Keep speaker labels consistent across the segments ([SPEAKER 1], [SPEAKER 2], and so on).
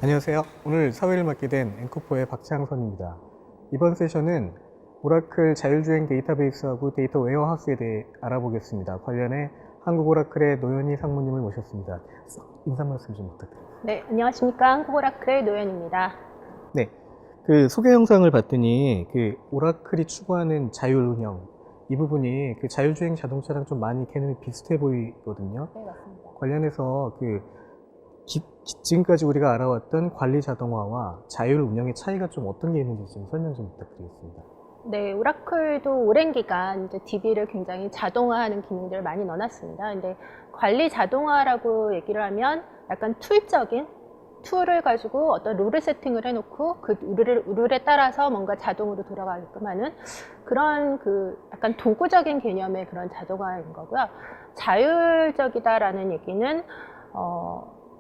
[SPEAKER 1] 안녕하세요. 오늘 사회를 맡게 된 앵커포의 박창선입니다. 이번 세션은 오라클 자율주행 데이터베이스하고 데이터 웨어하우스에 대해 알아보겠습니다. 관련해 한국 오라클의 노현희 상무님을 모셨습니다. 인사 말씀 좀 부탁드립니다.
[SPEAKER 2] 네, 안녕하십니까. 한국 오라클의 노현입니다.
[SPEAKER 1] 네, 그 소개 영상을 봤더니 그 오라클이 추구하는 자율 운영 이 부분이 그 자율주행 자동차랑 좀 많이 개념이 비슷해 보이거든요.
[SPEAKER 2] 네, 맞습니다.
[SPEAKER 1] 관련해서 지금까지 우리가 알아왔던 관리 자동화와 자율 운영의 차이가 좀 어떤 게 있는지 좀 설명 좀 부탁드리겠습니다.
[SPEAKER 2] 네, 오라클도 오랜 기간 이제 DB를 굉장히 자동화하는 기능들을 많이 넣어놨습니다. 근데 관리 자동화라고 얘기를 하면 약간 툴적인 툴을 가지고 어떤 룰을 세팅을 해놓고 그 룰에 따라서 뭔가 자동으로 돌아가게끔 하는 그런 약간 도구적인 개념의 그런 자동화인 거고요. 자율적이다라는 얘기는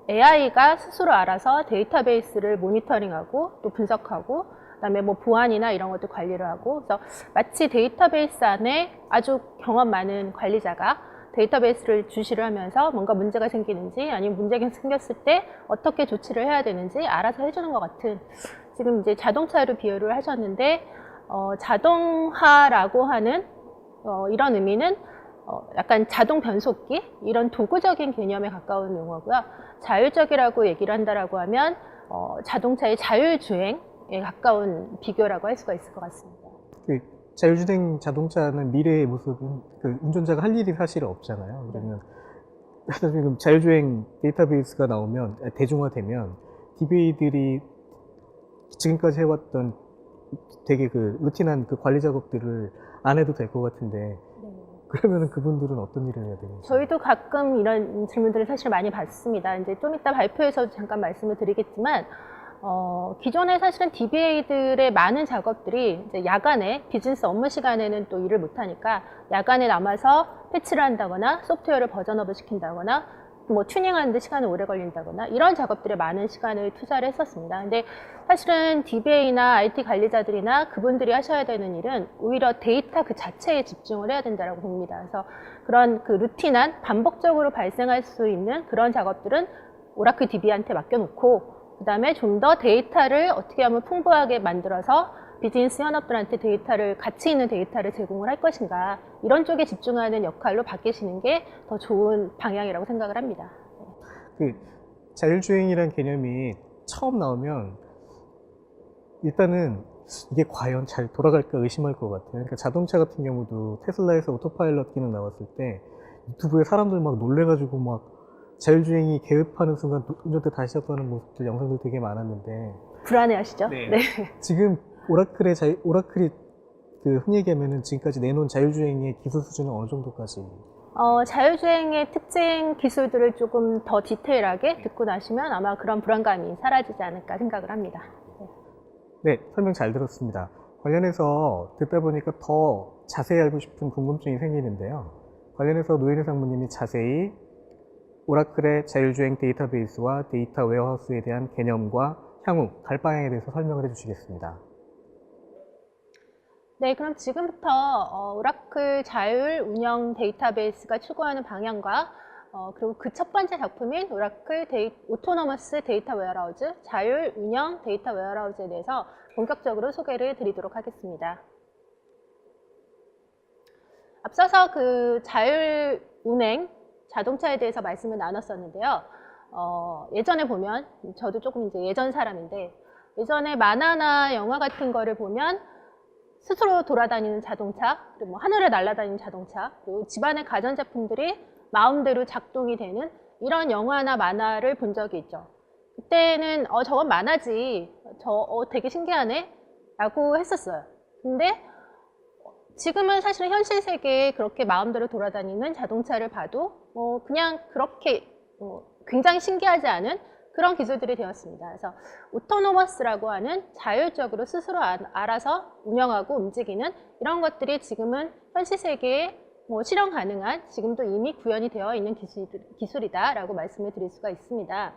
[SPEAKER 2] AI가 스스로 알아서 데이터베이스를 모니터링하고 또 분석하고 그다음에 뭐 보안이나 이런 것도 관리를 하고, 그래서 마치 데이터베이스 안에 아주 경험 많은 관리자가 데이터베이스를 주시를 하면서 뭔가 문제가 생기는지 아니면 문제가 생겼을 때 어떻게 조치를 해야 되는지 알아서 해주는 것 같은, 지금 이제 자동차로 비유를 하셨는데 자동화라고 하는 이런 의미는 약간 자동 변속기 이런 도구적인 개념에 가까운 용어고요. 자율적이라고 얘기를 한다라고 하면 자동차의 자율주행에 가까운 비교라고 할 수가 있을 것 같습니다.
[SPEAKER 1] 그 자율주행 자동차는 미래의 모습은 그 운전자가 할 일이 사실 없잖아요. 그러면 지금 자율주행 데이터베이스가 나오면 대중화되면 DBA들이 지금까지 해왔던 되게 그 루틴한 그 관리 작업들을 안 해도 될 것 같은데, 그러면 그분들은 어떤 일을 해야 되는지.
[SPEAKER 2] 저희도 가끔 이런 질문들을 사실 많이 받습니다. 이제 좀 이따 발표에서 잠깐 말씀을 드리겠지만, 기존에 사실은 DBA들의 많은 작업들이 이제 야간에 비즈니스 업무 시간에는 또 일을 못하니까 야간에 남아서 패치를 한다거나 소프트웨어를 버전업을 시킨다거나 뭐 튜닝하는데 시간이 오래 걸린다거나 이런 작업들에 많은 시간을 투자를 했었습니다. 근데 사실은 DBA나 IT 관리자들이나 그분들이 하셔야 되는 일은 오히려 데이터 그 자체에 집중을 해야 된다고 봅니다. 그래서 그런 그 루틴한 반복적으로 발생할 수 있는 그런 작업들은 오라클 DB한테 맡겨놓고, 그 다음에 좀 더 데이터를 어떻게 하면 풍부하게 만들어서 비즈니스 현업들한테 데이터를, 가치 있는 데이터를 제공을 할 것인가, 이런 쪽에 집중하는 역할로 바뀌시는 게 더 좋은 방향이라고 생각을 합니다.
[SPEAKER 1] 그 자율주행이라는 개념이 처음 나오면 일단은 이게 과연 잘 돌아갈까 의심할 것 같아요. 그러니까 자동차 같은 경우도 테슬라에서 오토파일럿 기능 나왔을 때 유튜브에 사람들 막 놀래가지고 막 자율주행이 개업하는 순간 운전대 다시 시작하는 모습들, 영상들 되게 많았는데.
[SPEAKER 2] 불안해하시죠?
[SPEAKER 1] 네.
[SPEAKER 2] 네.
[SPEAKER 1] 지금 오라클이 그 흔히 얘기하면은 지금까지 내놓은 자율주행의 기술 수준은 어느 정도까지?
[SPEAKER 2] 자율주행의 특징 기술들을 조금 더 디테일하게 듣고 나시면 아마 그런 불안감이 사라지지 않을까 생각을 합니다.
[SPEAKER 1] 네, 설명 잘 들었습니다. 관련해서 듣다 보니까 더 자세히 알고 싶은 궁금증이 생기는데요. 관련해서 노현희 상무님이 자세히 오라클의 자율주행 데이터베이스와 데이터 웨어하우스에 대한 개념과 향후 갈 방향에 대해서 설명을 해주시겠습니다.
[SPEAKER 2] 네, 그럼 지금부터 오라클 자율 운영 데이터베이스가 추구하는 방향과 그리고 그 첫 번째 작품인 오라클 오토노머스 데이터 웨어하우스 자율 운영 데이터 웨어하우스에 대해서 본격적으로 소개를 드리도록 하겠습니다. 앞서서 그 자율 운행 자동차에 대해서 말씀을 나눴었는데요. 예전에 보면, 저도 조금 이제 예전 사람인데, 예전에 만화나 영화 같은 거를 보면 스스로 돌아다니는 자동차, 그리고 뭐 하늘을 날아다니는 자동차, 그리고 집안의 가전제품들이 마음대로 작동이 되는 이런 영화나 만화를 본 적이 있죠. 그때는 저건 만화지, 되게 신기하네 라고 했었어요. 근데 지금은 사실은 현실 세계에 그렇게 마음대로 돌아다니는 자동차를 봐도 그냥 그렇게 굉장히 신기하지 않은 그런 기술들이 되었습니다. 그래서 오토노머스라고 하는 자율적으로 스스로 알아서 운영하고 움직이는 이런 것들이 지금은 현실 세계에 실현 가능한, 지금도 이미 구현이 되어 있는 기술이다라고 말씀을 드릴 수가 있습니다.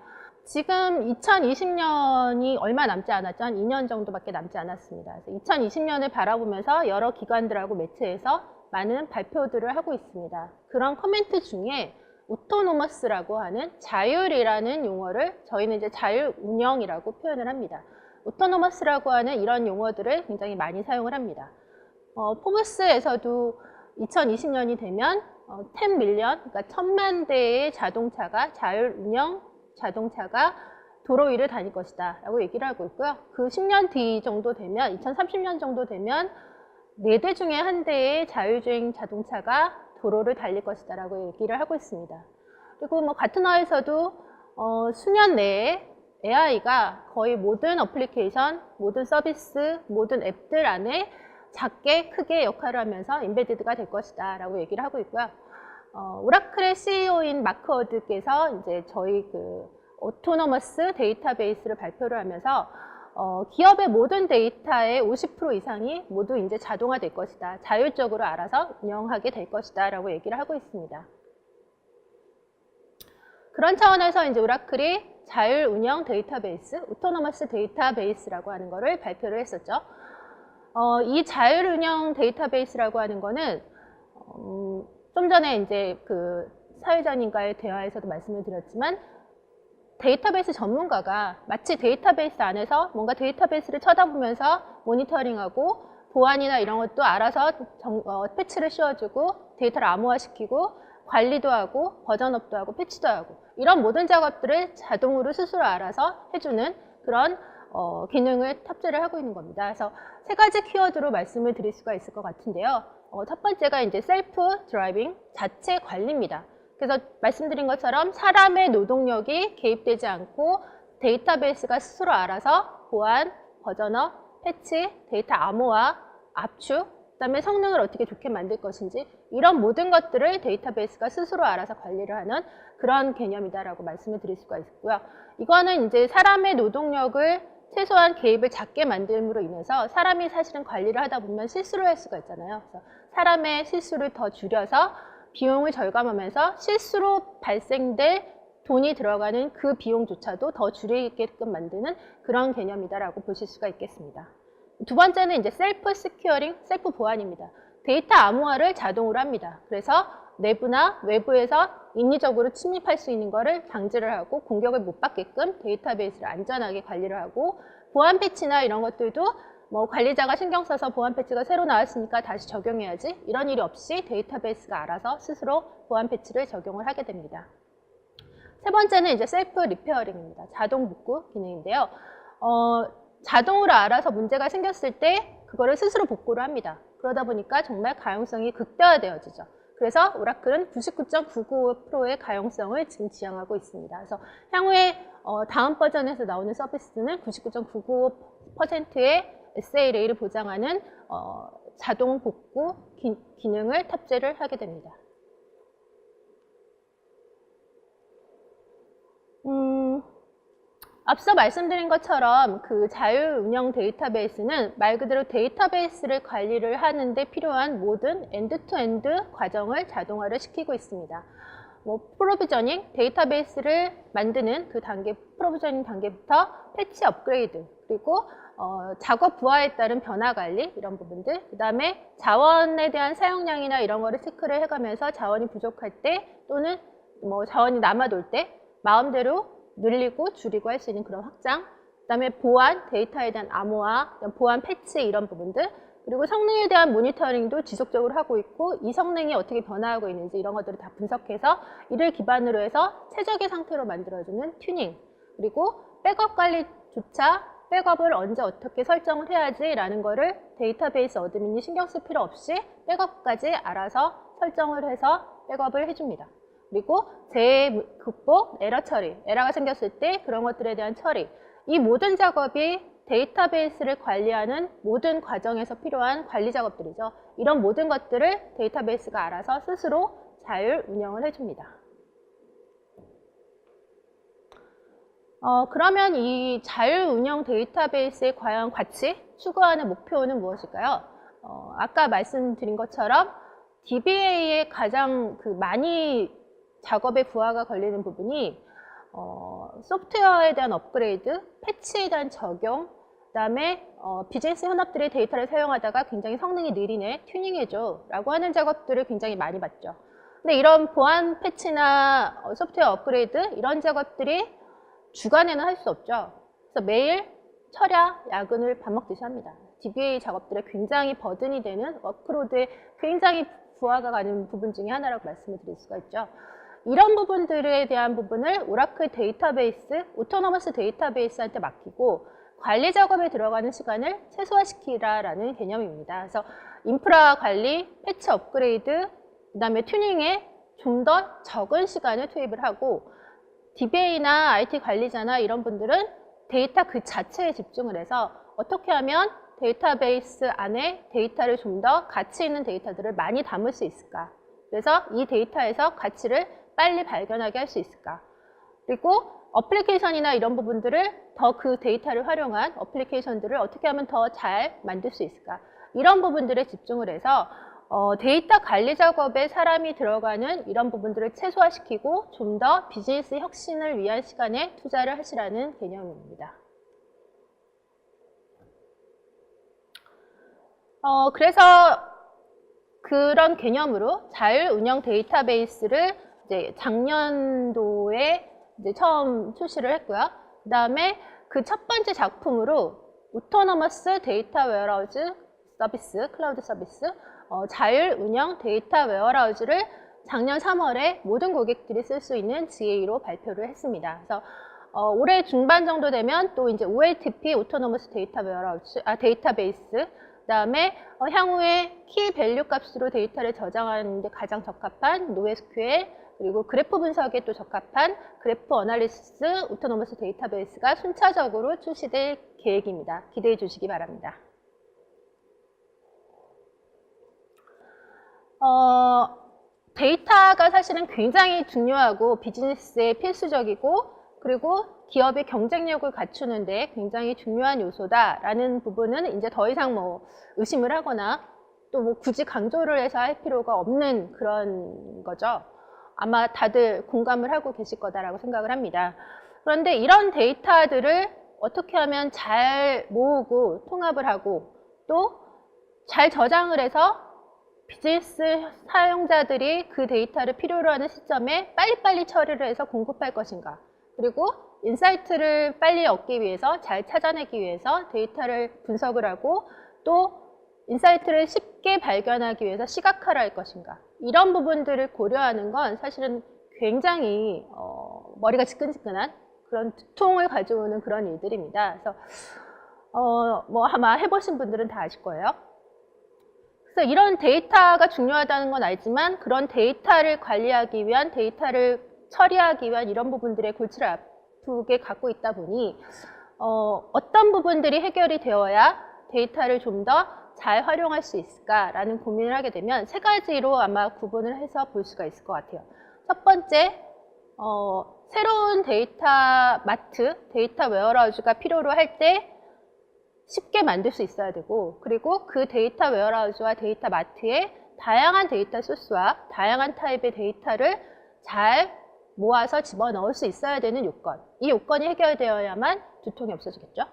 [SPEAKER 2] 지금 2020년이 얼마 남지 않았죠. 한 2년 정도밖에 남지 않았습니다. 그래서 2020년을 바라보면서 여러 기관들하고 매체에서 많은 발표들을 하고 있습니다. 그런 코멘트 중에 오토노머스라고 하는 자율이라는 용어를 저희는 이제 자율 운영이라고 표현을 합니다. 오토노머스라고 하는 이런 용어들을 굉장히 많이 사용을 합니다. 포브스에서도 2020년이 되면 10 밀리언, 그러니까 1000만 대의 자동차가 자율 운영 자동차가 도로 위를 다닐 것이다 라고 얘기를 하고 있고요. 그 10년 뒤 정도 되면 2030년 정도 되면 4대 중에 1대의 자율주행 자동차가 도로를 달릴 것이다 라고 얘기를 하고 있습니다. 그리고 뭐 가트너에서도 수년 내에 AI가 거의 모든 어플리케이션, 모든 서비스, 모든 앱들 안에 작게 크게 역할을 하면서 인베디드가 될 것이다 라고 얘기를 하고 있고요. 오라클의 CEO인 마크 워드께서 이제 저희 그 오토노머스 데이터베이스를 발표를 하면서 기업의 모든 데이터의 50% 이상이 모두 이제 자동화될 것이다. 자율적으로 알아서 운영하게 될 것이다 라고 얘기를 하고 있습니다. 그런 차원에서 이제 오라클이 자율 운영 데이터베이스, 오토노머스 데이터베이스라고 하는 거를 발표를 했었죠. 이 자율 운영 데이터베이스라고 하는 거는 좀 전에 이제 그 사회자님과의 대화에서도 말씀을 드렸지만 데이터베이스 전문가가 마치 데이터베이스 안에서 뭔가 데이터베이스를 쳐다보면서 모니터링하고 보안이나 이런 것도 알아서 패치를 씌워주고 데이터를 암호화시키고 관리도 하고 버전업도 하고 패치도 하고 이런 모든 작업들을 자동으로 스스로 알아서 해주는 그런 기능을 탑재를 하고 있는 겁니다. 그래서 3가지 키워드로 말씀을 드릴 수가 있을 것 같은데요. 첫 번째가 이제 셀프 드라이빙, 자체 관리입니다. 그래서 말씀드린 것처럼 사람의 노동력이 개입되지 않고 데이터베이스가 스스로 알아서 보안, 버전업, 패치, 데이터 암호화, 압축, 그다음에 성능을 어떻게 좋게 만들 것인지 이런 모든 것들을 데이터베이스가 스스로 알아서 관리를 하는 그런 개념이다라고 말씀을 드릴 수가 있고요. 이거는 이제 사람의 노동력을 최소한 개입을 작게 만듦으로 인해서 사람이 사실은 관리를 하다 보면 실수를 할 수가 있잖아요. 그래서 사람의 실수를 더 줄여서 비용을 절감하면서 실수로 발생될 돈이 들어가는 그 비용조차도 더 줄이게끔 만드는 그런 개념이다라고 보실 수가 있겠습니다. 두 번째는 이제 셀프 시큐어링, 셀프 보안입니다. 데이터 암호화를 자동으로 합니다. 그래서 내부나 외부에서 인위적으로 침입할 수 있는 것을 방지를 하고 공격을 못 받게끔 데이터베이스를 안전하게 관리를 하고 보안 패치나 이런 것들도 뭐 관리자가 신경 써서 보안 패치가 새로 나왔으니까 다시 적용해야지 이런 일이 없이 데이터베이스가 알아서 스스로 보안 패치를 적용을 하게 됩니다. 세 번째는 이제 셀프 리페어링입니다. 자동 복구 기능인데요. 자동으로 알아서 문제가 생겼을 때 그거를 스스로 복구를 합니다. 그러다 보니까 정말 가용성이 극대화되어지죠. 그래서 오라클은 99.995%의 가용성을 지금 지향하고 있습니다. 그래서 향후에 다음 버전에서 나오는 서비스는 99.995%의 SLA를 보장하는 자동 복구 기능을 탑재를 하게 됩니다. 앞서 말씀드린 것처럼 그 자율 운영 데이터베이스는 말 그대로 데이터베이스를 관리를 하는데 필요한 모든 엔드-투-엔드 과정을 자동화를 시키고 있습니다. 뭐 프로비저닝, 데이터베이스를 만드는 그 단계, 프로비저닝 단계부터 패치 업그레이드, 그리고 작업 부하에 따른 변화 관리 이런 부분들, 그 다음에 자원에 대한 사용량이나 이런 거를 체크를 해가면서 자원이 부족할 때 또는 뭐 자원이 남아돌 때 마음대로 늘리고 줄이고 할 수 있는 그런 확장, 그 다음에 보안, 데이터에 대한 암호화, 보안 패치 이런 부분들, 그리고 성능에 대한 모니터링도 지속적으로 하고 있고 이 성능이 어떻게 변화하고 있는지 이런 것들을 다 분석해서 이를 기반으로 해서 최적의 상태로 만들어주는 튜닝, 그리고 백업 관리조차 백업을 언제 어떻게 설정을 해야지 라는 거를 데이터베이스 어드민이 신경 쓸 필요 없이 백업까지 알아서 설정을 해서 백업을 해줍니다. 그리고 재해 극복, 에러 처리, 에러가 생겼을 때 그런 것들에 대한 처리, 이 모든 작업이 데이터베이스를 관리하는 모든 과정에서 필요한 관리 작업들이죠. 이런 모든 것들을 데이터베이스가 알아서 스스로 자율 운영을 해줍니다. 그러면 이 자율 운영 데이터베이스의 과연 가치, 추구하는 목표는 무엇일까요? 아까 말씀드린 것처럼 DBA의 가장 많이 작업의 부하가 걸리는 부분이 소프트웨어에 대한 업그레이드, 패치에 대한 적용, 그 다음에 비즈니스 현업들이 데이터를 사용하다가 굉장히 성능이 느리네, 튜닝해줘 라고 하는 작업들을 굉장히 많이 봤죠. 근데 이런 보안 패치나 소프트웨어 업그레이드 이런 작업들이 주간에는 할 수 없죠. 그래서 매일 철야, 야근을 밥 먹듯이 합니다. DBA 작업들에 굉장히 버든이 되는 워크로드에 굉장히 부하가 가는 부분 중에 하나라고 말씀을 드릴 수가 있죠. 이런 부분들에 대한 부분을 오라클 데이터베이스, 오토노머스 데이터베이스한테 맡기고 관리 작업에 들어가는 시간을 최소화시키라라는 개념입니다. 그래서 인프라 관리, 패치 업그레이드, 그 다음에 튜닝에 좀 더 적은 시간을 투입을 하고 DBA나 IT 관리자나 이런 분들은 데이터 그 자체에 집중을 해서 어떻게 하면 데이터베이스 안에 데이터를 좀 더 가치 있는 데이터들을 많이 담을 수 있을까. 그래서 이 데이터에서 가치를 빨리 발견하게 할 수 있을까. 그리고 어플리케이션이나 이런 부분들을 더 그 데이터를 활용한 어플리케이션들을 어떻게 하면 더 잘 만들 수 있을까. 이런 부분들에 집중을 해서 데이터 관리 작업에 사람이 들어가는 이런 부분들을 최소화시키고 좀 더 비즈니스 혁신을 위한 시간에 투자를 하시라는 개념입니다. 그래서 그런 개념으로 자율운영 데이터베이스를 이제 작년도에 이제 처음 출시를 했고요. 그 다음에 그 첫 번째 작품으로 오토노머스 데이터 웨어하우스 서비스, 클라우드 서비스, 자율운영 데이터 웨어하우스를 작년 3월에 모든 고객들이 쓸 수 있는 GA로 발표를 했습니다. 그래서 올해 중반 정도 되면 또 이제 OLTP, 오토노머스 데이터 웨어하우스, 데이터베이스, 그 다음에 향후에 키 밸류 값으로 데이터를 저장하는 데 가장 적합한 NoSQL, 그리고 그래프 분석에 또 적합한 그래프 어널리시스 오토노머스 데이터베이스가 순차적으로 출시될 계획입니다. 기대해 주시기 바랍니다. 데이터가 사실은 굉장히 중요하고 비즈니스에 필수적이고 그리고 기업의 경쟁력을 갖추는데 굉장히 중요한 요소다라는 부분은 이제 더 이상 뭐 의심을 하거나 또 뭐 굳이 강조를 해서 할 필요가 없는 그런 거죠. 아마 다들 공감을 하고 계실 거다라고 생각을 합니다. 그런데 이런 데이터들을 어떻게 하면 잘 모으고 통합을 하고 또 잘 저장을 해서 비즈니스 사용자들이 그 데이터를 필요로 하는 시점에 빨리빨리 처리를 해서 공급할 것인가. 그리고 인사이트를 빨리 얻기 위해서 잘 찾아내기 위해서 데이터를 분석을 하고 또 인사이트를 쉽게 발견하기 위해서 시각화를 할 것인가. 이런 부분들을 고려하는 건 사실은 굉장히 머리가 지끈지끈한 그런 두통을 가져오는 그런 일들입니다. 그래서 뭐 아마 해보신 분들은 다 아실 거예요. 그래서 이런 데이터가 중요하다는 건 알지만 그런 데이터를 관리하기 위한 데이터를 처리하기 위한 이런 부분들의 골치를 아프게 갖고 있다 보니 어떤 부분들이 해결이 되어야 데이터를 좀 더 잘 활용할 수 있을까라는 고민을 하게 되면 세 가지로 아마 구분을 해서 볼 수가 있을 것 같아요. 첫 번째, 새로운 데이터 마트, 데이터 웨어하우스가 필요로 할 때 쉽게 만들 수 있어야 되고 그리고 그 데이터 웨어하우스와 데이터 마트에 다양한 데이터 소스와 다양한 타입의 데이터를 잘 모아서 집어넣을 수 있어야 되는 요건. 이 요건이 해결되어야만 두통이 없어지겠죠.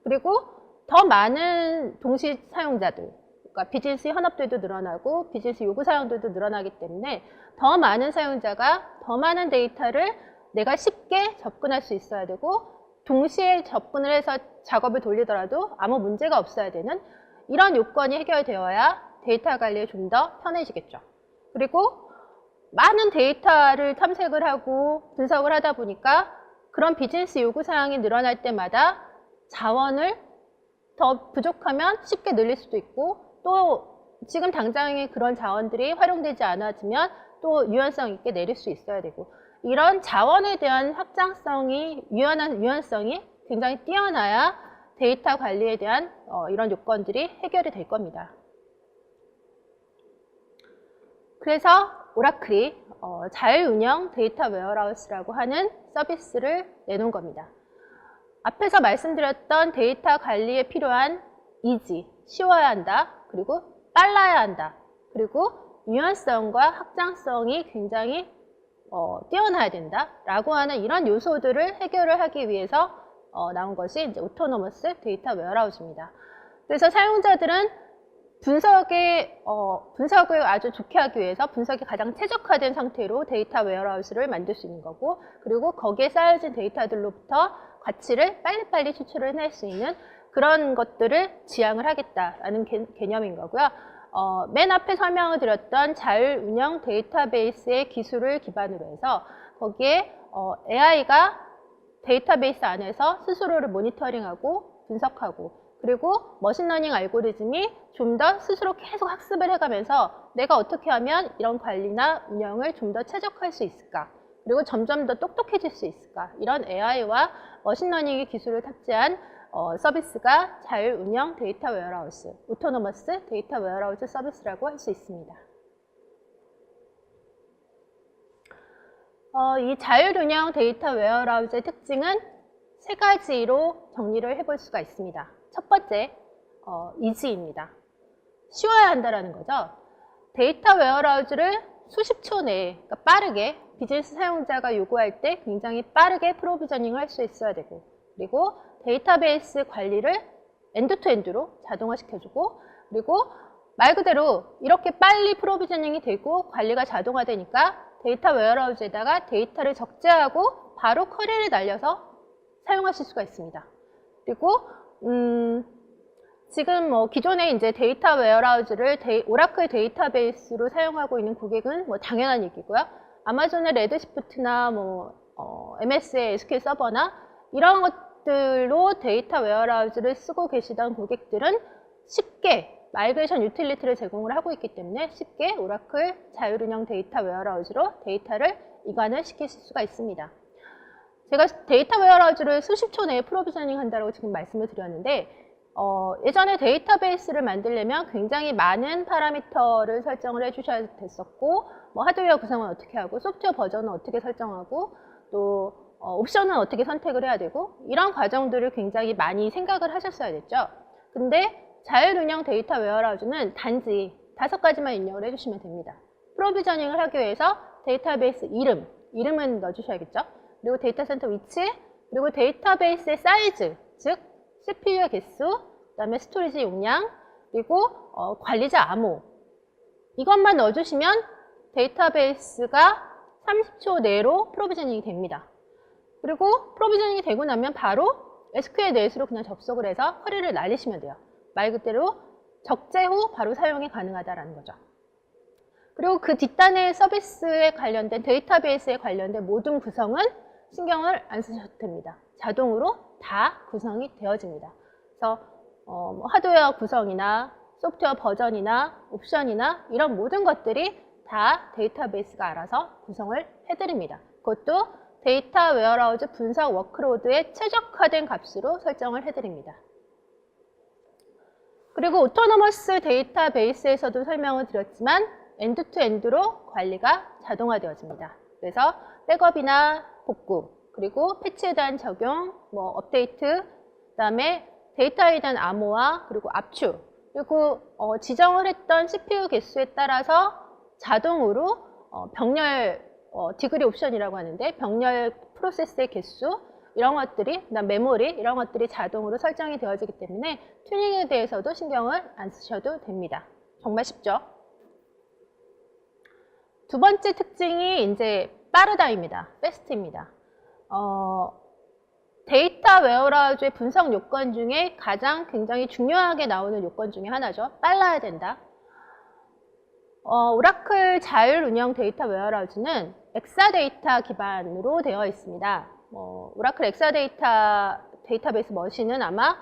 [SPEAKER 2] 그리고 더 많은 동시 사용자들, 그러니까 비즈니스 현업들도 늘어나고 비즈니스 요구 사용들도 늘어나기 때문에 더 많은 사용자가 더 많은 데이터를 내가 쉽게 접근할 수 있어야 되고 동시에 접근을 해서 작업을 돌리더라도 아무 문제가 없어야 되는 이런 요건이 해결되어야 데이터 관리에 좀 더 편해지겠죠. 그리고 많은 데이터를 탐색을 하고 분석을 하다 보니까 그런 비즈니스 요구사항이 늘어날 때마다 자원을 더 부족하면 쉽게 늘릴 수도 있고 또 지금 당장에 그런 자원들이 활용되지 않아지면 또 유연성 있게 내릴 수 있어야 되고 이런 자원에 대한 확장성이 유연성이 굉장히 뛰어나야 데이터 관리에 대한 이런 요건들이 해결이 될 겁니다. 그래서 오라클이 자율운영 데이터 웨어하우스라고 하는 서비스를 내놓은 겁니다. 앞에서 말씀드렸던 데이터 관리에 필요한 이지, 쉬워야 한다. 그리고 빨라야 한다. 그리고 유연성과 확장성이 굉장히 뛰어나야 된다. 라고 하는 이런 요소들을 해결을 하기 위해서 나온 것이 이제 오토노머스 데이터 웨어하우스입니다. 그래서 사용자들은 분석을 아주 좋게 하기 위해서 분석이 가장 최적화된 상태로 데이터 웨어하우스를 만들 수 있는 거고, 그리고 거기에 쌓여진 데이터들로부터 가치를 빨리빨리 추출을 해낼 수 있는 그런 것들을 지향을 하겠다라는 개념인 거고요. 맨 앞에 설명을 드렸던 자율 운영 데이터베이스의 기술을 기반으로 해서 거기에 AI가 데이터베이스 안에서 스스로를 모니터링하고 분석하고, 그리고 머신러닝 알고리즘이 좀 더 스스로 계속 학습을 해가면서 내가 어떻게 하면 이런 관리나 운영을 좀 더 최적화할 수 있을까, 그리고 점점 더 똑똑해질 수 있을까, 이런 AI와 머신러닝의 기술을 탑재한 서비스가 자율운영 데이터 웨어하우스, 오토노머스 데이터 웨어하우스 서비스라고 할 수 있습니다. 이 자율운영 데이터 웨어하우스의 특징은 세 가지로 정리를 해볼 수가 있습니다. 첫 번째, 이지입니다. 쉬워야 한다는 거죠. 데이터 웨어하우스를 수십 초 내에, 그러니까 빠르게 비즈니스 사용자가 요구할 때 굉장히 빠르게 프로비저닝을 할 수 있어야 되고, 그리고 데이터베이스 관리를 엔드투엔드로 자동화시켜주고, 그리고 말 그대로 이렇게 빨리 프로비저닝이 되고 관리가 자동화되니까 데이터 웨어하우스에다가 데이터를 적재하고 바로 쿼리를 날려서 사용하실 수가 있습니다. 그리고 지금 기존에 이제 데이터 웨어하우스를 오라클 데이터베이스로 사용하고 있는 고객은 당연한 얘기고요. 아마존의 레드시프트나 MS의 SQL 서버나 이런 것들로 데이터 웨어하우스를 쓰고 계시던 고객들은 쉽게 마이그레이션 유틸리티를 제공을 하고 있기 때문에 쉽게 오라클 자율운영 데이터 웨어하우스로 데이터를 이관을 시키실 수가 있습니다. 제가 데이터 웨어하우스를 수십 초 내에 프로비저닝 한다고 지금 말씀을 드렸는데, 예전에 데이터베이스를 만들려면 굉장히 많은 파라미터를 설정을 해주셔야 됐었고, 하드웨어 구성은 어떻게 하고, 소프트웨어 버전은 어떻게 설정하고, 또 옵션은 어떻게 선택을 해야 되고, 이런 과정들을 굉장히 많이 생각을 하셨어야 됐죠. 근데 자율운영 데이터 웨어하우스는 단지 5가지만 입력을 해주시면 됩니다. 프로비저닝을 하기 위해서 데이터베이스 이름은 넣어주셔야겠죠. 그리고 데이터 센터 위치, 그리고 데이터베이스의 사이즈, 즉 CPU의 개수, 그 다음에 스토리지 용량, 그리고 관리자 암호, 이것만 넣어주시면 데이터베이스가 30초 내로 프로비저닝이 됩니다. 그리고 프로비저닝이 되고 나면 바로 SQL넷으로 그냥 접속을 해서 쿼리를 날리시면 돼요. 말 그대로 적재 후 바로 사용이 가능하다는 거죠. 그리고 그 뒷단의 서비스에 관련된 데이터베이스에 관련된 모든 구성은 신경을 안 쓰셔도 됩니다. 자동으로 다 구성이 되어집니다. 그래서 하드웨어 구성이나 소프트웨어 버전이나 옵션이나 이런 모든 것들이 다 데이터베이스가 알아서 구성을 해드립니다. 그것도 데이터 웨어하우스 분석 워크로드에 최적화된 값으로 설정을 해드립니다. 그리고 오토노머스 데이터베이스에서도 설명을 드렸지만 엔드투엔드로 관리가 자동화되어집니다. 그래서 백업이나 복구, 그리고 패치에 대한 적용, 업데이트, 그 다음에 데이터에 대한 암호화, 그리고 압축, 그리고 지정을 했던 CPU 개수에 따라서 자동으로 병렬 디그리 옵션이라고 하는데 병렬 프로세스의 개수, 이런 것들이, 그다음 메모리, 이런 것들이 자동으로 설정이 되어지기 때문에 튜닝에 대해서도 신경을 안 쓰셔도 됩니다. 정말 쉽죠? 두 번째 특징이 이제 빠르다입니다. 패스트입니다. 데이터 웨어하우스의 분석 요건 중에 가장 굉장히 중요하게 나오는 요건 중에 하나죠. 빨라야 된다. 오라클 자율운영 데이터 웨어하우스는 엑사데이터 기반으로 되어 있습니다. 오라클 엑사데이터베이스 머신은 아마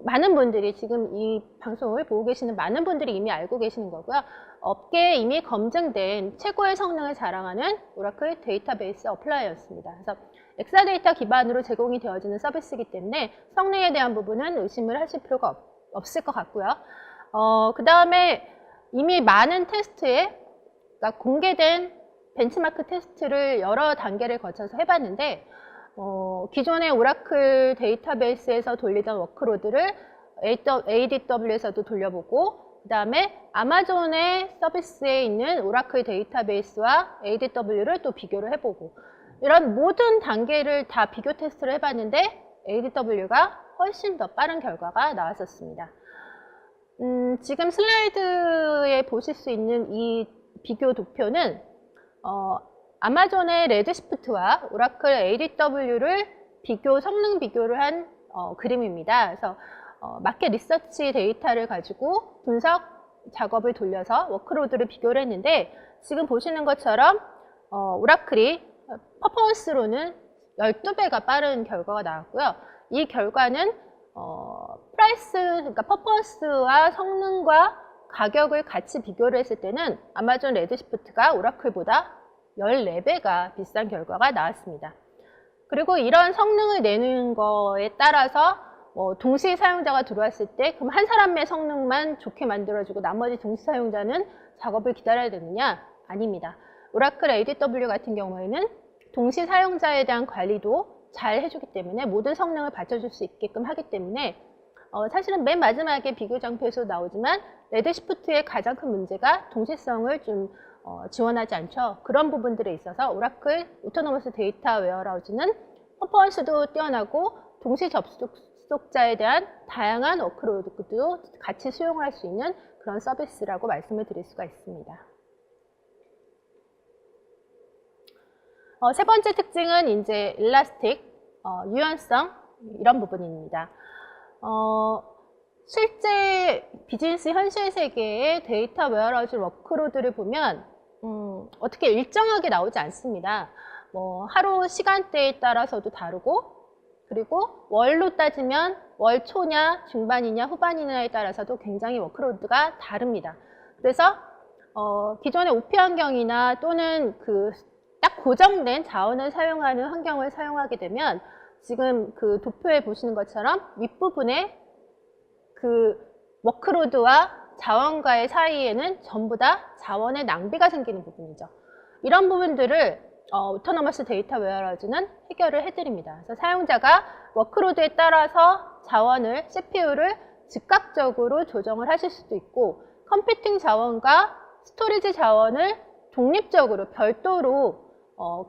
[SPEAKER 2] 많은 분들이 지금 이 방송을 보고 계시는 많은 분들이 이미 알고 계시는 거고요. 업계에 이미 검증된 최고의 성능을 자랑하는 오라클 데이터베이스 어플라이어였습니다. 그래서 엑사데이터 기반으로 제공이 되어지는 서비스이기 때문에 성능에 대한 부분은 의심을 하실 필요가 없을 것 같고요. 그 다음에 이미 많은 테스트에, 그러니까 공개된 벤치마크 테스트를 여러 단계를 거쳐서 해봤는데, 기존의 오라클 데이터베이스에서 돌리던 워크로드를 ADW에서도 돌려보고, 그 다음에 아마존의 서비스에 있는 오라클 데이터베이스와 ADW를 또 비교를 해보고, 이런 모든 단계를 다 비교 테스트를 해봤는데 ADW가 훨씬 더 빠른 결과가 나왔었습니다. 지금 슬라이드에 보실 수 있는 이 비교 도표는 아마존의 레드시프트와 오라클 ADW를 성능 비교를 한 그림입니다. 그래서 마켓 리서치 데이터를 가지고 분석 작업을 돌려서 워크로드를 비교를 했는데, 지금 보시는 것처럼 오라클이 퍼포먼스로는 12배가 빠른 결과가 나왔고요. 이 결과는 그러니까 퍼포먼스와 성능과 가격을 같이 비교를 했을 때는 아마존 레드시프트가 오라클보다 14배가 비싼 결과가 나왔습니다. 그리고 이런 성능을 내는 거에 따라서 동시 사용자가 들어왔을 때 그럼 한 사람의 성능만 좋게 만들어주고 나머지 동시 사용자는 작업을 기다려야 되느냐? 아닙니다. 오라클 ADW 같은 경우에는 동시 사용자에 대한 관리도 잘 해주기 때문에 모든 성능을 받쳐줄 수 있게끔 하기 때문에 사실은 맨 마지막에 비교 장표에서 나오지만 레드시프트의 가장 큰 문제가 동시성을 좀 지원하지 않죠. 그런 부분들에 있어서 오라클 오토노머스 데이터 웨어하우스는 퍼포먼스도 뛰어나고 동시 접속자에 대한 다양한 워크로드도 같이 수용할 수 있는 그런 서비스라고 말씀을 드릴 수가 있습니다. 세 번째 특징은 이제 일라스틱, 유연성 이런 부분입니다. 실제 비즈니스 현실 세계의 데이터 웨어하우스 워크로드를 보면 어떻게 일정하게 나오지 않습니다. 하루 시간대에 따라서도 다르고, 그리고 월로 따지면 월 초냐, 중반이냐, 후반이냐에 따라서도 굉장히 워크로드가 다릅니다. 그래서 기존의 OP 환경이나 또는 딱 고정된 자원을 사용하는 환경을 사용하게 되면 지금 그 도표에 보시는 것처럼 윗부분에 그 워크로드와 자원과의 사이에는 전부 다 자원의 낭비가 생기는 부분이죠. 이런 부분들을 오토노머스 데이터 웨어하우스는 해결을 해드립니다. 그래서 사용자가 워크로드에 따라서 자원을, CPU를 즉각적으로 조정을 하실 수도 있고, 컴퓨팅 자원과 스토리지 자원을 독립적으로 별도로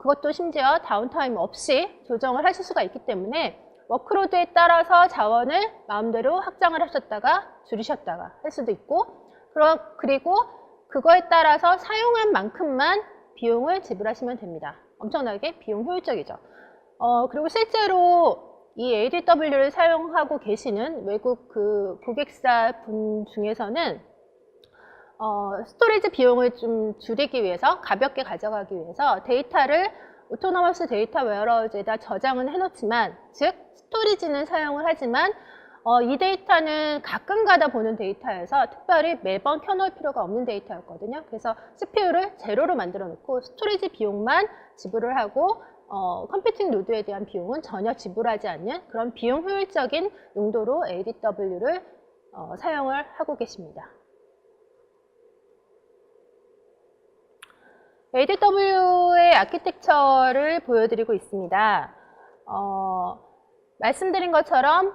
[SPEAKER 2] 그것도 심지어 다운타임 없이 조정을 하실 수가 있기 때문에 워크로드에 따라서 자원을 마음대로 확장을 하셨다가 줄이셨다가 할 수도 있고, 그리고 그거에 따라서 사용한 만큼만 비용을 지불하시면 됩니다. 엄청나게 비용 효율적이죠. 그리고 실제로 이 ADW를 사용하고 계시는 외국 고객사 분 중에서는 스토리지 비용을 좀 줄이기 위해서, 가볍게 가져가기 위해서 데이터를 오토노머스 데이터 웨어하우스에다 저장은 해놓지만, 즉 스토리지는 사용을 하지만 이 데이터는 가끔가다 보는 데이터여서 특별히 매번 켜놓을 필요가 없는 데이터였거든요. 그래서 CPU를 제로로 만들어 놓고 스토리지 비용만 지불을 하고 컴퓨팅 노드에 대한 비용은 전혀 지불하지 않는 그런 비용 효율적인 용도로 ADW를 사용을 하고 계십니다. ADW의 아키텍처를 보여드리고 있습니다. 말씀드린 것처럼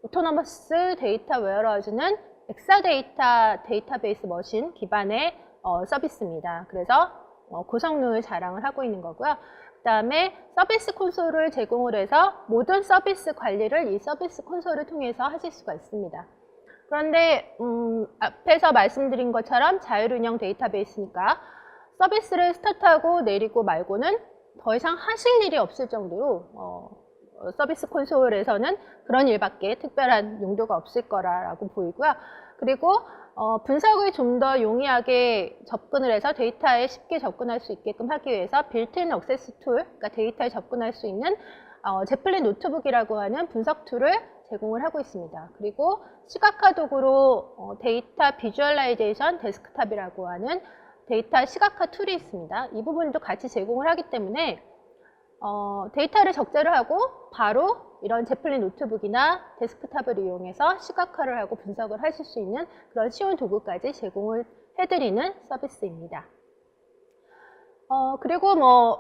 [SPEAKER 2] 오토노머스 데이터 웨어하우스는 엑사데이터 데이터베이스 머신 기반의 서비스입니다. 그래서 고성능을 자랑을 하고 있는 거고요. 그 다음에 서비스 콘솔을 제공을 해서 모든 서비스 관리를 이 서비스 콘솔을 통해서 하실 수가 있습니다. 그런데 앞에서 말씀드린 것처럼 자율운영 데이터베이스니까 서비스를 스타트하고 내리고 말고는 더 이상 하실 일이 없을 정도로 서비스 콘솔에서는 그런 일밖에 특별한 용도가 없을 거라고 보이고요. 그리고 분석을 좀 더 용이하게 접근을 해서 데이터에 쉽게 접근할 수 있게끔 하기 위해서 빌트인 액세스 툴, 그러니까 데이터에 접근할 수 있는 제플린 노트북이라고 하는 분석 툴을 제공을 하고 있습니다. 그리고 시각화 도구로 데이터 비주얼라이제이션 데스크탑이라고 하는 데이터 시각화 툴이 있습니다. 이 부분도 같이 제공을 하기 때문에 데이터를 적재를 하고 바로 이런 제플린 노트북이나 데스크탑을 이용해서 시각화를 하고 분석을 하실 수 있는 그런 쉬운 도구까지 제공을 해드리는 서비스입니다. 그리고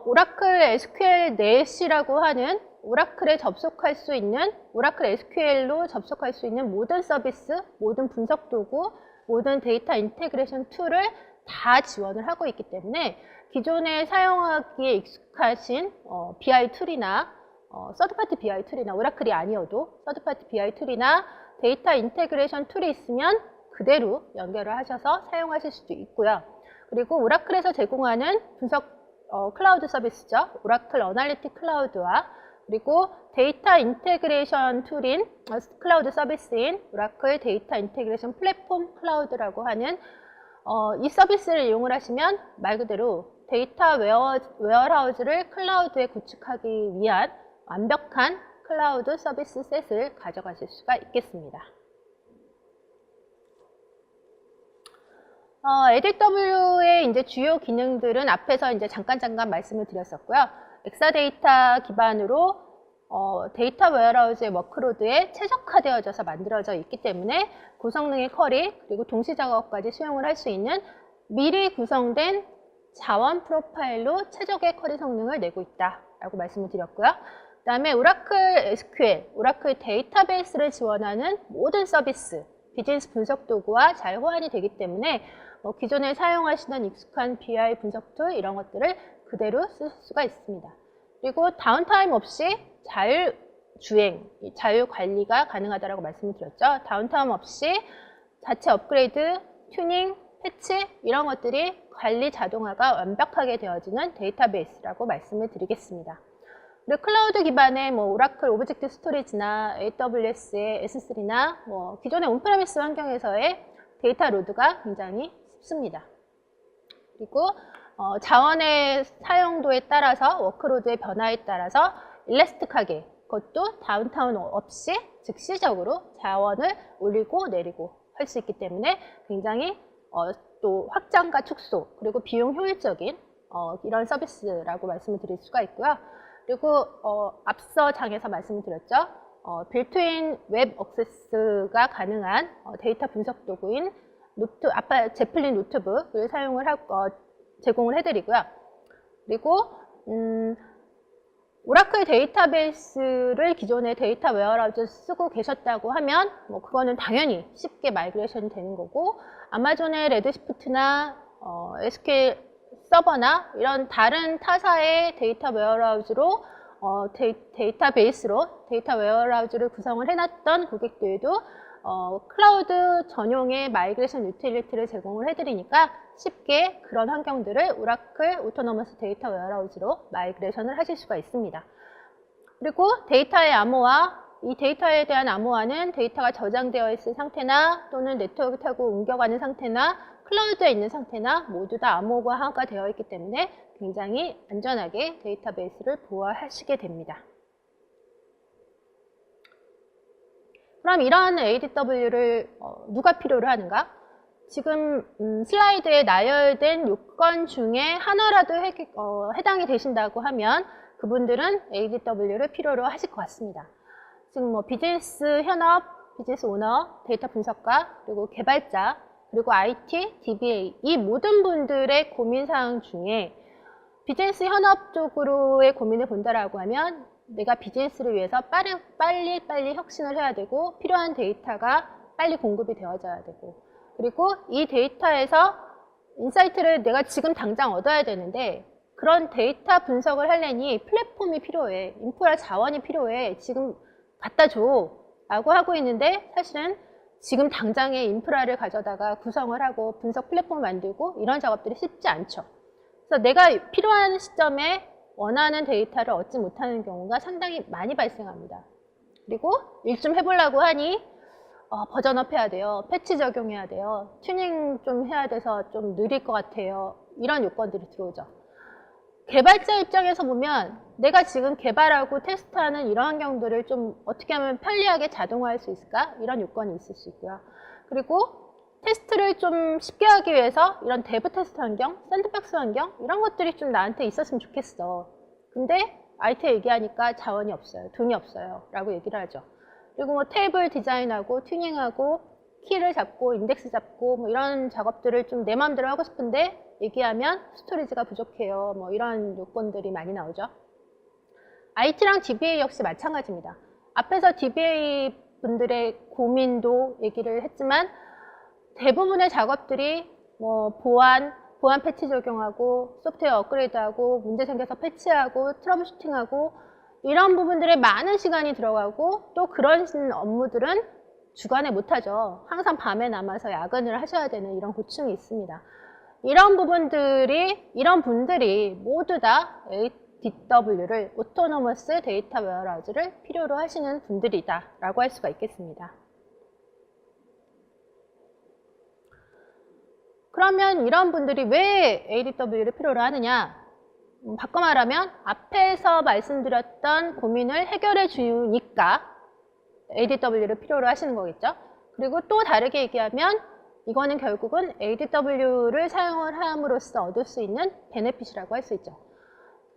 [SPEAKER 2] 오라클 SQL 넷이라고 하는 오라클에 접속할 수 있는, 오라클 SQL로 접속할 수 있는 모든 서비스, 모든 분석 도구, 모든 데이터 인테그레이션 툴을 다 지원을 하고 있기 때문에 기존에 사용하기에 익숙하신 BI 툴이나 서드파티 BI 툴이나 오라클이 아니어도 서드파티 BI 툴이나 데이터 인테그레이션 툴이 있으면 그대로 연결을 하셔서 사용하실 수도 있고요. 그리고 오라클에서 제공하는 분석 클라우드 서비스죠. 오라클 어널리틱 클라우드와 그리고 데이터 인테그레이션 툴인 클라우드 서비스인 오라클 데이터 인테그레이션 플랫폼 클라우드라고 하는 이 서비스를 이용을 하시면 말 그대로 데이터 웨어하우스를 클라우드에 구축하기 위한 완벽한 클라우드 서비스 셋을 가져가실 수가 있겠습니다. ADW의 이제 주요 기능들은 앞에서 이제 잠깐 말씀을 드렸었고요. 엑사데이터 기반으로 데이터 웨어하우스의 워크로드에 최적화되어져서 만들어져 있기 때문에 고성능의 쿼리 그리고 동시 작업까지 수용을 할 수 있는 미리 구성된 자원 프로파일로 최적의 쿼리 성능을 내고 있다라고 말씀을 드렸고요. 그 다음에 오라클 SQL, 오라클 데이터베이스를 지원하는 모든 서비스, 비즈니스 분석 도구와 잘 호환이 되기 때문에 기존에 사용하시던 익숙한 BI 분석 툴 이런 것들을 그대로 쓸 수가 있습니다. 그리고 다운타임 없이 자율주행, 자율관리가 가능하다고 말씀을 드렸죠. 다운타임 없이 자체 업그레이드, 튜닝, 패치 이런 것들이 관리 자동화가 완벽하게 되어지는 데이터베이스라고 말씀을 드리겠습니다. 그리고 클라우드 기반의 오라클 오브젝트 스토리지나 AWS의 S3나 기존의 온프레미스 환경에서의 데이터 로드가 굉장히 쉽습니다. 그리고 자원의 사용도에 따라서 워크로드의 변화에 따라서 일라스틱하게 그것도 다운타운 없이 즉시적으로 자원을 올리고 내리고 할 수 있기 때문에 굉장히 또 확장과 축소 그리고 비용 효율적인 이런 서비스라고 말씀을 드릴 수가 있고요. 그리고 앞서 장에서 말씀을 드렸죠. 빌트인 웹 액세스가 가능한 데이터 분석 도구인 아까 제플린 노트북을 제공을 해드리고요. 그리고 오라클 데이터베이스를 기존의 데이터 웨어하우스 쓰고 계셨다고 하면 그거는 당연히 쉽게 마이그레이션이 되는 거고 아마존의 레드시프트나 SQL 서버나 이런 다른 타사의 데이터 웨어하우스로 데이터베이스로 데이터 웨어하우스를 구성을 해놨던 고객들도 클라우드 전용의 마이그레이션 유틸리티를 제공을 해드리니까 쉽게 그런 환경들을 오라클 오토노머스 데이터 웨어하우스로 마이그레이션을 하실 수가 있습니다. 그리고 데이터의 암호화, 이 데이터에 대한 암호화는 데이터가 저장되어 있을 상태나 또는 네트워크 타고 옮겨가는 상태나 클라우드에 있는 상태나 모두 다 암호화가 되어 있기 때문에 굉장히 안전하게 데이터베이스를 보호하시게 됩니다. 그럼 이러한 ADW를 누가 필요로 하는가? 지금 슬라이드에 나열된 요건 중에 하나라도 해당이 되신다고 하면 그분들은 ADW를 필요로 하실 것 같습니다. 지금 비즈니스 현업, 비즈니스 오너, 데이터 분석가, 그리고 개발자, 그리고 IT, DBA 이 모든 분들의 고민사항 중에 비즈니스 현업 쪽으로의 고민을 본다라고 하면 내가 비즈니스를 위해서 빨리 혁신을 해야 되고 필요한 데이터가 빨리 공급이 되어져야 되고 그리고 이 데이터에서 인사이트를 내가 지금 당장 얻어야 되는데 그런 데이터 분석을 하려니 플랫폼이 필요해. 인프라 자원이 필요해. 지금 갖다 줘. 라고 하고 있는데 사실은 지금 당장의 인프라를 가져다가 구성을 하고 분석 플랫폼을 만들고 이런 작업들이 쉽지 않죠. 그래서 내가 필요한 시점에 원하는 데이터를 얻지 못하는 경우가 상당히 많이 발생합니다. 그리고 일 좀 해보려고 하니 버전업 해야 돼요. 패치 적용해야 돼요. 튜닝 좀 해야 돼서 좀 느릴 것 같아요. 이런 요건들이 들어오죠. 개발자 입장에서 보면 내가 지금 개발하고 테스트하는 이런 환경들을 좀 어떻게 하면 편리하게 자동화할 수 있을까? 이런 요건이 있을 수 있고요. 그리고 테스트를 좀 쉽게 하기 위해서 이런 데브 테스트 환경, 샌드박스 환경 이런 것들이 좀 나한테 있었으면 좋겠어. 근데 IT 얘기하니까 자원이 없어요. 돈이 없어요. 라고 얘기를 하죠. 그리고 테이블 디자인하고 튜닝하고 키를 잡고 인덱스 잡고 이런 작업들을 좀 내 마음대로 하고 싶은데 얘기하면 스토리지가 부족해요. 이런 요건들이 많이 나오죠. IT랑 DBA 역시 마찬가지입니다. 앞에서 DBA 분들의 고민도 얘기를 했지만 대부분의 작업들이 보안 패치 적용하고 소프트웨어 업그레이드하고 문제 생겨서 패치하고 트러블 슈팅하고 이런 부분들에 많은 시간이 들어가고 또 그런 업무들은 주간에 못하죠. 항상 밤에 남아서 야근을 하셔야 되는 이런 고충이 있습니다. 이런 분들이 모두 다 ADW를 오토노머스 데이터 웨어하우스를 필요로 하시는 분들이다 라고 할 수가 있겠습니다. 그러면 이런 분들이 왜 ADW를 필요로 하느냐? 바꿔 말하면 앞에서 말씀드렸던 고민을 해결해 주니까 ADW를 필요로 하시는 거겠죠. 그리고 또 다르게 얘기하면 이거는 결국은 ADW를 사용을 함으로써 얻을 수 있는 베네핏이라고 할 수 있죠.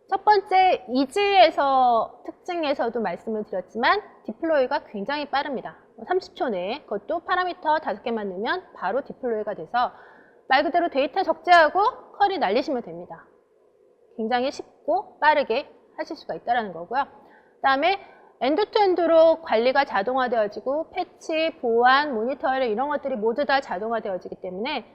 [SPEAKER 2] 첫 번째 이지에서 특징에서도 말씀을 드렸지만 디플로이가 굉장히 빠릅니다. 30초 내에 그것도 파라미터 5개만 넣으면 바로 디플로이가 돼서 말 그대로 데이터 적재하고 쿼리 날리시면 됩니다. 굉장히 쉽고 빠르게 하실 수가 있다는 거고요. 그 다음에 엔드투엔드로 관리가 자동화되어지고 패치, 보안, 모니터링 이런 것들이 모두 다 자동화되어지기 때문에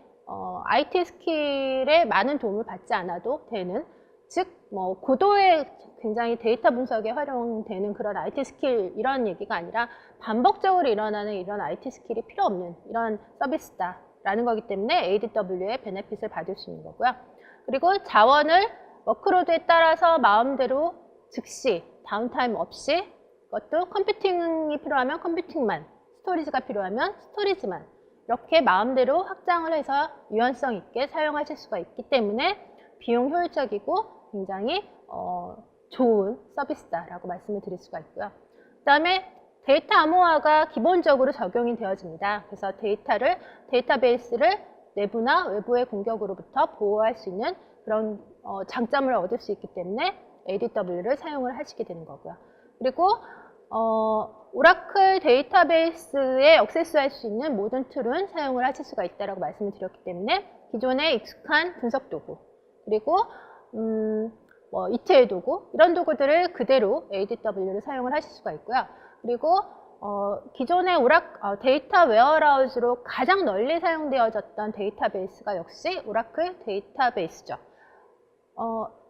[SPEAKER 2] IT 스킬에 많은 도움을 받지 않아도 되는, 즉 고도의 굉장히 데이터 분석에 활용되는 그런 IT 스킬 이런 얘기가 아니라 반복적으로 일어나는 이런 IT 스킬이 필요 없는 이런 서비스다라는 거기 때문에 ADW의 베네핏을 받을 수 있는 거고요. 그리고 자원을 워크로드에 따라서 마음대로 즉시 다운타임 없이, 그것도 컴퓨팅이 필요하면 컴퓨팅만, 스토리지가 필요하면 스토리지만 이렇게 마음대로 확장을 해서 유연성 있게 사용하실 수가 있기 때문에 비용 효율적이고 굉장히 좋은 서비스다라고 말씀을 드릴 수가 있고요. 그 다음에 데이터 암호화가 기본적으로 적용이 되어집니다. 그래서 데이터베이스를 내부나 외부의 공격으로부터 보호할 수 있는 그런 장점을 얻을 수 있기 때문에 ADW를 사용을 하시게 되는 거고요. 그리고 오라클 데이터베이스에 액세스할 수 있는 모든 툴은 사용을 하실 수가 있다고 말씀을 드렸기 때문에 기존의 익숙한 분석 도구, 그리고 ETL 도구, 이런 도구들을 그대로 ADW를 사용을 하실 수가 있고요. 그리고 기존의 데이터 웨어하우스로 가장 널리 사용되어졌던 데이터베이스가 역시 오라클 데이터베이스죠.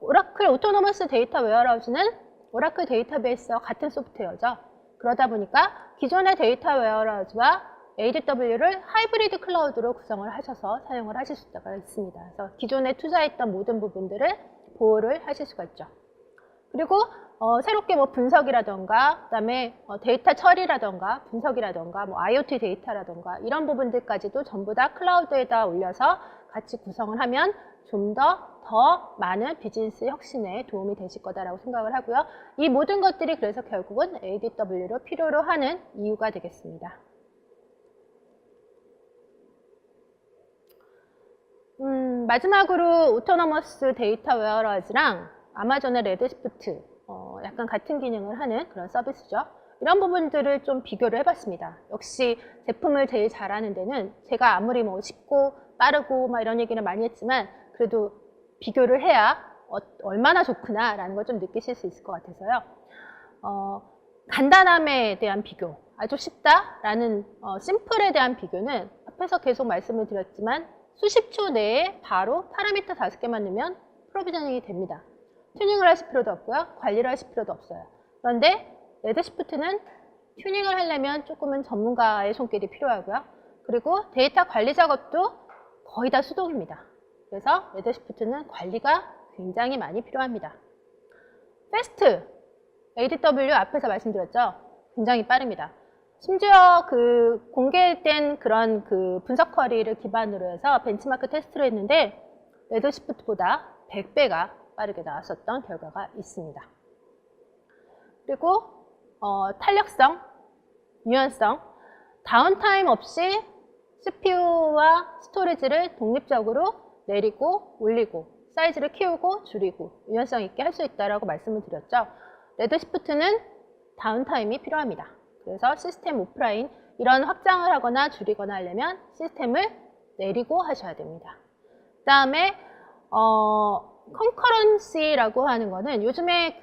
[SPEAKER 2] 오라클 오토노머스 데이터 웨어하우스는 오라클 데이터베이스와 같은 소프트웨어죠. 그러다 보니까 기존의 데이터 웨어하우스와 ADW를 하이브리드 클라우드로 구성을 하셔서 사용을 하실 수가 있습니다. 그래서 기존에 투자했던 모든 부분들을 보호를 하실 수가 있죠. 그리고 새롭게 분석이라던가, 그 다음에 데이터 처리라던가, 분석이라던가, IoT 데이터라던가 이런 부분들까지도 전부 다 클라우드에다 올려서 같이 구성을 하면 좀 더 많은 비즈니스 혁신에 도움이 되실 거다라고 생각을 하고요. 이 모든 것들이 그래서 결국은 ADW를 필요로 하는 이유가 되겠습니다. 마지막으로 오토노머스 데이터 웨어하우스랑 아마존의 레드시프트 약간 같은 기능을 하는 그런 서비스죠. 이런 부분들을 좀 비교를 해봤습니다. 역시 제품을 제일 잘하는 데는 제가 아무리 쉽고 빠르고 이런 얘기를 많이 했지만 그래도 비교를 해야 얼마나 좋구나 라는 걸 좀 느끼실 수 있을 것 같아서요. 간단함에 대한 비교, 아주 쉽다라는 심플에 대한 비교는 앞에서 계속 말씀을 드렸지만 수십 초 내에 바로 파라미터 5개만 넣으면 프로비저닝이 됩니다. 튜닝을 하실 필요도 없고요. 관리를 하실 필요도 없어요. 그런데 레드시프트는 튜닝을 하려면 조금은 전문가의 손길이 필요하고요. 그리고 데이터 관리 작업도 거의 다 수동입니다. 그래서 레드시프트는 관리가 굉장히 많이 필요합니다. 패스트, ADW 앞에서 말씀드렸죠. 굉장히 빠릅니다. 심지어 공개된 그런 분석 쿼리를 기반으로 해서 벤치마크 테스트를 했는데 레드시프트보다 100배가 빠르게 나왔었던 결과가 있습니다. 그리고 탄력성, 유연성, 다운타임 없이 CPU와 스토리지를 독립적으로 내리고 올리고 사이즈를 키우고 줄이고 유연성 있게 할 수 있다고 말씀을 드렸죠. 레드시프트는 다운타임이 필요합니다. 그래서 시스템 오프라인 이런 확장을 하거나 줄이거나 하려면 시스템을 내리고 하셔야 됩니다. 그 다음에 컨커런시라고 하는 거는 요즘에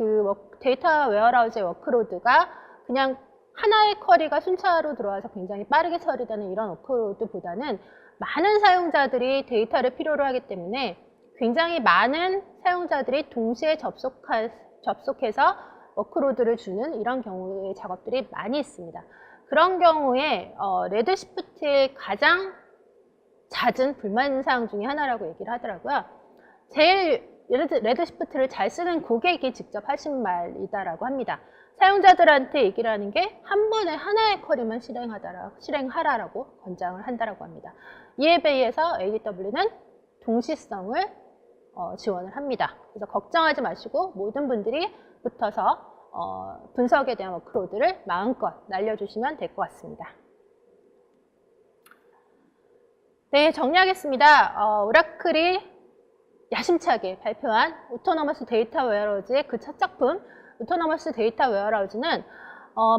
[SPEAKER 2] 데이터 웨어하우스의 워크로드가 그냥 하나의 쿼리가 순차로 들어와서 굉장히 빠르게 처리되는 이런 워크로드보다는 많은 사용자들이 데이터를 필요로 하기 때문에 굉장히 많은 사용자들이 동시에 접속해서 워크로드를 주는 이런 경우의 작업들이 많이 있습니다. 그런 경우에 레드시프트의 가장 잦은 불만사항 중에 하나라고 얘기를 하더라고요. 제일 레드시프트를 잘 쓰는 고객이 직접 하신 말이다라고 합니다. 사용자들한테 얘기를 하는 게 한 번에 하나의 쿼리만 실행하라라고 권장을 한다라고 합니다. 이에 비해서 ADW는 동시성을 지원을 합니다. 그래서 걱정하지 마시고 모든 분들이 붙어서 분석에 대한 워크로드를 마음껏 날려주시면 될 것 같습니다. 네, 정리하겠습니다. 오라클이 야심차게 발표한 오토노머스 데이터 웨어하우스의 그 첫 작품 오토노머스 데이터 웨어하우스는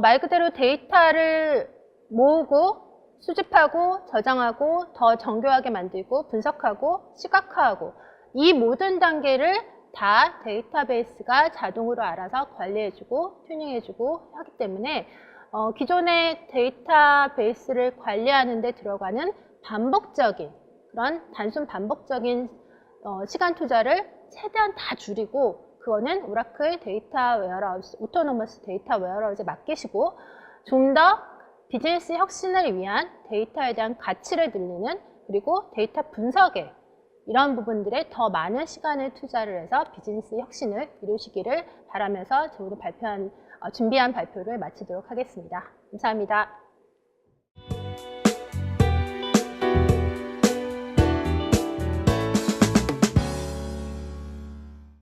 [SPEAKER 2] 말 그대로 데이터를 모으고 수집하고 저장하고 더 정교하게 만들고 분석하고 시각화하고 이 모든 단계를 다 데이터베이스가 자동으로 알아서 관리해주고 튜닝해주고 하기 때문에 기존의 데이터베이스를 관리하는 데 들어가는 반복적인 그런 단순 반복적인 시간 투자를 최대한 다 줄이고 그거는 오라클 데이터 웨어하우스, 오토노머스 데이터 웨어하우스에 맡기시고 좀 더 비즈니스 혁신을 위한 데이터에 대한 가치를 늘리는 그리고 데이터 분석에 이런 부분들에 더 많은 시간을 투자를 해서 비즈니스 혁신을 이루시기를 바라면서 오늘 준비한 발표를 마치도록 하겠습니다. 감사합니다.